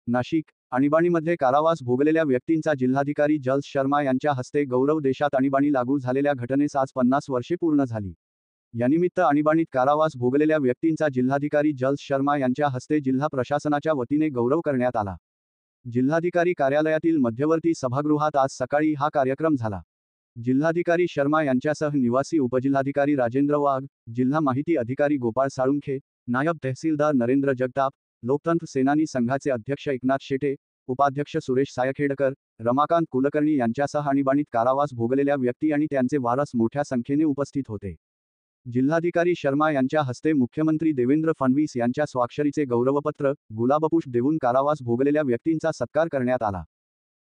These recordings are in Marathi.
नाशिक आणीबाणीमध्ये कारावास भोगलेल्या व्यक्तींचा जिल्हाधिकारी जल्स शर्मा यांच्या हस्ते गौरव. देशात आणीबाणी लागू झालेल्या घटनेस आज 50 वर्षे पूर्ण झाली. यानिमित्त आणीबाणीत कारावास भोगलेल्या व्यक्तींचा जिल्हाधिकारी जल्स शर्मा यांच्या हस्ते जिल्हा प्रशासनाच्या वतीने गौरव करण्यात आला. जिल्हाधिकारी कार्यालयातील मध्यवर्ती सभागृहात आज सकाळी हा कार्यक्रम झाला. जिल्हाधिकारी शर्मा यांच्यासह निवासी उपजिल्हाधिकारी राजेंद्र वाघ, जिल्हा माहिती अधिकारी गोपाळ साळुंखे, नायब तहसीलदार नरेंद्र जगताप, लोकतंत्र सेनानी संघाचे अध्यक्ष एकनाथ शेटे, उपाध्यक्ष सुरेश सायखेडकर, रमाकांत कुलकर्णी यांच्यासह आणीबाणीत कारावास भोगलेल्या व्यक्ती आणि त्यांचे वारस मोठ्या संख्येने उपस्थित होते. जिल्हाधिकारी शर्मा यांच्या हस्ते मुख्यमंत्री देवेंद्र फडणवीस यांच्या स्वाक्षरीचे गौरवपत्र, गुलाबपुष्प देऊन कारावास भोगलेल्या व्यक्तींचा सत्कार करण्यात आला.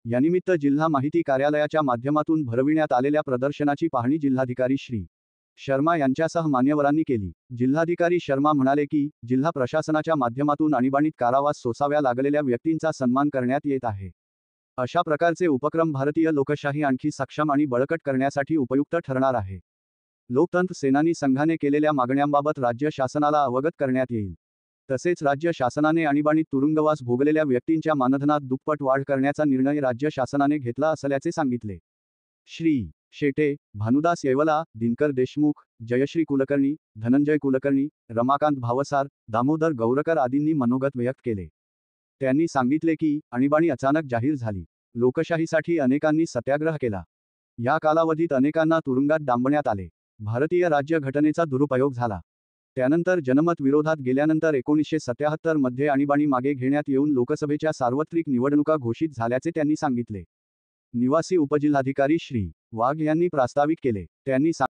यानिमित्त जिल्हा माहिती कार्यालयाच्या माध्यमातून भरविण्यात आलेल्या प्रदर्शनाची पाहणी जिल्हाधिकारी श्री. शर्मा यांच्यासह मान्यवरांनी केली. जिल्हाधिकारी शर्मा म्हणाले की, जिल्हा प्रशासनाच्या माध्यमातून आणीबाणीत कारावास सोसाव्या लागलेल्या व्यक्तींचा सन्मान करण्यात येत आहे. अशा प्रकारचे उपक्रम भारतीय लोकशाही आणखी सक्षम आणि बळकट करण्यासाठी उपयुक्त ठरणार आहे. लोकतंत्र सेनानी संघाने केलेल्या मागण्यांबाबत राज्य शासनाला अवगत करण्यात येईल. तसेच राज्य शासनाने आणीबाणीत तुरुंगवास भोगलेल्या व्यक्तींच्या मानधनात दुप्पट वाढ करण्याचा निर्णय राज्य शासनाने घेतला असल्याचे सांगितले. श्री. शेटे, भानुदास येवला, दिनकर देशमुख, जयश्री कुलकर्णी, धनंजय कुलकर्णी, रमाकांत भावसार, दामोदर गौरकर आदींनी मनोगत व्यक्त केले. त्यांनी सांगितले की, आणीबाणी अचानक जाहीर झाली. लोकशाहीसाठी अनेकांनी सत्याग्रह केला. या कालावधीत अनेकांना तुरुंगात डांबण्यात आले. भारतीय राज्यघटनेचा दुरुपयोग झाला. त्यानंतर जनमत विरोधात गेल्यानंतर 1977 मध्ये आणीबाणी मागे घेण्यात येऊन लोकसभेच्या सार्वत्रिक निवडणुका घोषित झाल्याचे त्यांनी सांगितले. निवासी उपजिल्हाधिकारी श्री. वाघ यांनी प्रास्ताविक केले. त्यांनी